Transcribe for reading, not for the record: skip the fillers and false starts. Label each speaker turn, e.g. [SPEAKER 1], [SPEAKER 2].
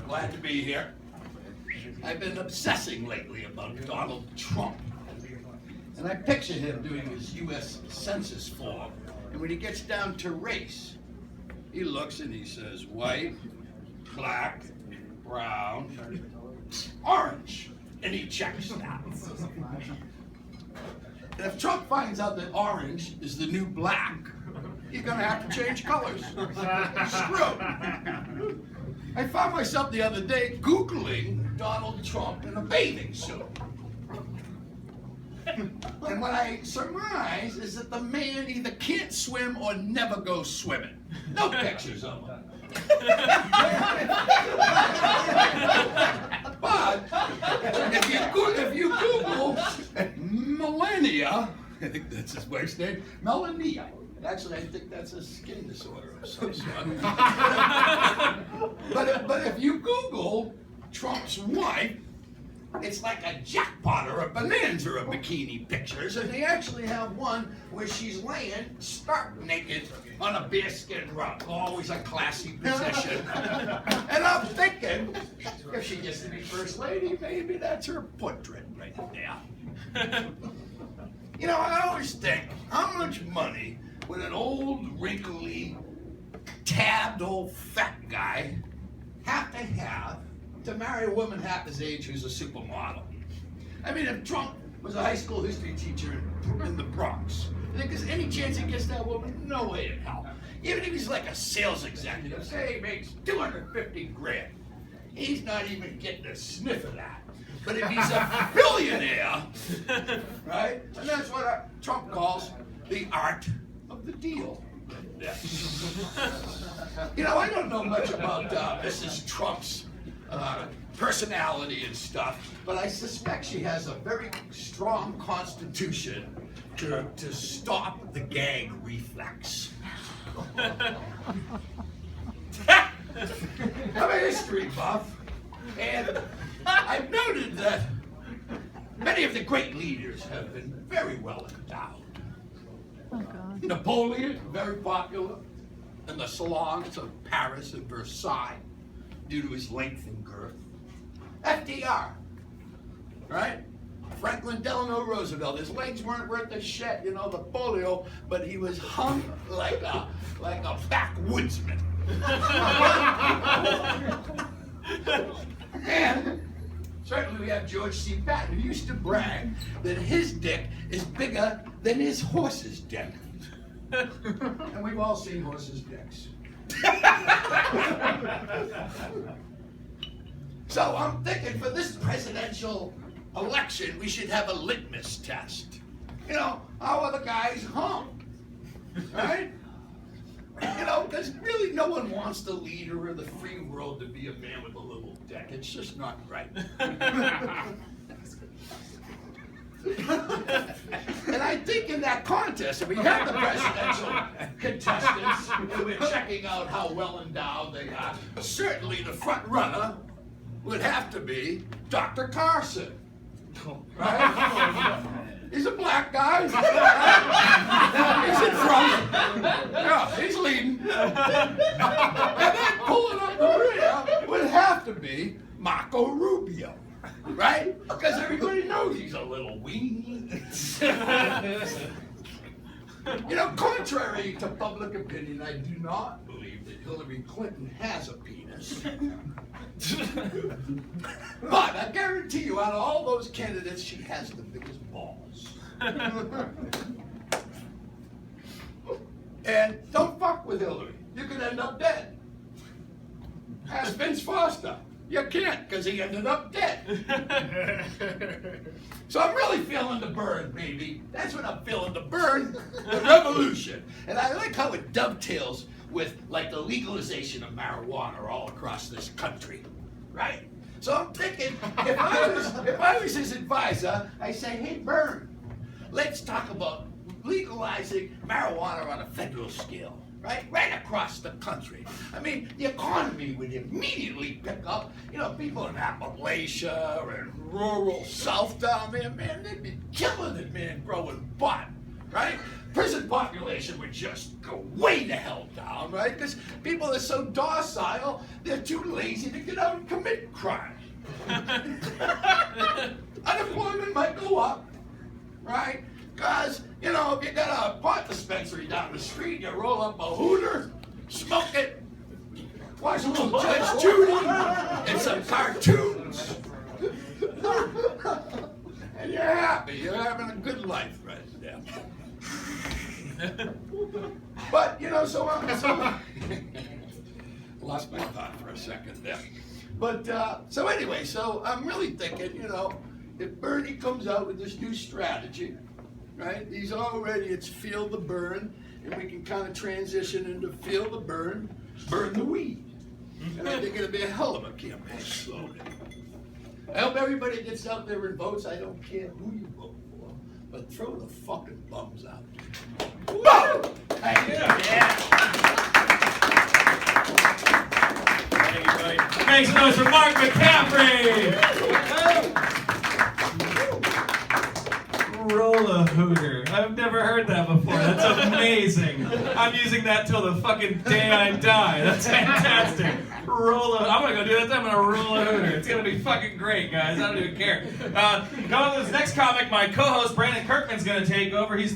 [SPEAKER 1] glad to be here. I've been obsessing lately about Donald Trump. And I picture him doing his U.S. Census form. And when he gets down to race, he looks and he says white, black, brown, orange. And he checks that. And if Trump finds out that orange is the new black, he's gonna have to change colors. Screw. I found myself the other day Googling Donald Trump in a bathing suit. And what I surmise is that the man either can't swim or never goes swimming. No pictures of him. But if you Google melania, I think that's his wife's name, melania. Actually, I think that's a skin disorder of some sort. but if you Google Trump's wife, it's like a jackpot or a bonanza of bikini pictures, and they actually have one where she's laying stark naked on a bearskin rug, always a classy position. And I'm thinking, if she gets to be first lady, maybe that's her portrait right there. You know, I always think, how much money would an old, wrinkly, tabbed old fat guy have to marry a woman half his age who's a supermodel? I mean, if Trump was a high school history teacher in the Bronx, you think there's any chance he gets that woman? No way in hell. Even if he's like a sales executive, say he makes $250 grand, he's not even getting a sniff of that. But if he's a billionaire, right? And that's what Trump calls the art of the deal. Yeah. You know, I don't know much about Mrs. Trump's personality and stuff, but I suspect she has a very strong constitution to stop the gag reflex. I'm a history buff, and I've noted that many of the great leaders have been very well endowed.
[SPEAKER 2] Oh, God.
[SPEAKER 1] Napoleon, very popular in the salons of Paris and Versailles due to his length and girth. FDR, right? Franklin Delano Roosevelt, his legs weren't worth a shit, you know, the polio, but he was hung like a backwoodsman. And certainly we have George C. Patton, who used to brag that his dick is bigger than his horse's dick. And we've all seen horses' dicks. So I'm thinking for this presidential election, we should have a litmus test. You know, how are the guys hung? Right? You know, because really no one wants the leader of the free world to be a man with a little dick. It's just not right. And I think in that contest, if we have the presidential contestants, and we're checking out how well endowed they are, certainly the front runner would have to be Dr. Carson. Right? He's a black guy. He's in front. Yeah, he's leading. And then pulling up the rear would have to be Marco Rubio. Right? Because everybody knows he's a little weenie. You know, contrary to public opinion, I do not believe that Hillary Clinton has a penis. But I guarantee you, out of all those candidates, she has the biggest balls. And don't fuck with Hillary. You could end up dead. Ask Vince Foster. You can't, because he ended up dead. So I'm really feeling the burn, baby. That's what I'm feeling, the burn, the revolution. And I like how it dovetails with, like, the legalization of marijuana all across this country, right? So I'm thinking, if I was his advisor, I say, hey, Bern, let's talk about legalizing marijuana on a federal scale. Right across the country. I mean, the economy would immediately pick up. You know, people in Appalachia and rural South down there, man, they'd be killing it, man, growing pot, right? prison population would just go way the hell down, right? Because people are so docile, they're too lazy to get out and commit crime. Unemployment might go up, right? Because, you know, if you got a pot dispensary down the street, you roll up a hooter, smoke it, watch a little Judge Judy and some cartoons. And you're happy. You're having a good life right there. But, you know, so lost my thought for a second there. But, so anyway, so I'm really thinking, you know, if Bernie comes out with this new strategy, right? It's feel the burn, and we can kind of transition into feel the burn the weed. And I think it'll be a hell of a campaign slogan. I hope everybody gets out there and votes. I don't care who you vote for, but throw the fucking bums out. Whoa! Thank you.
[SPEAKER 3] Yeah. Thank you, buddy. Thanks, noise for Mark McCaffrey. Roll a hooter. I've never heard that before. That's amazing. I'm using that till the fucking day I die. That's fantastic. I'm gonna go do that. I'm gonna roll a hooter. It's gonna be fucking great, guys. I don't even care. Going to this next comic, my co-host Brandon Kirkman's gonna take over. He's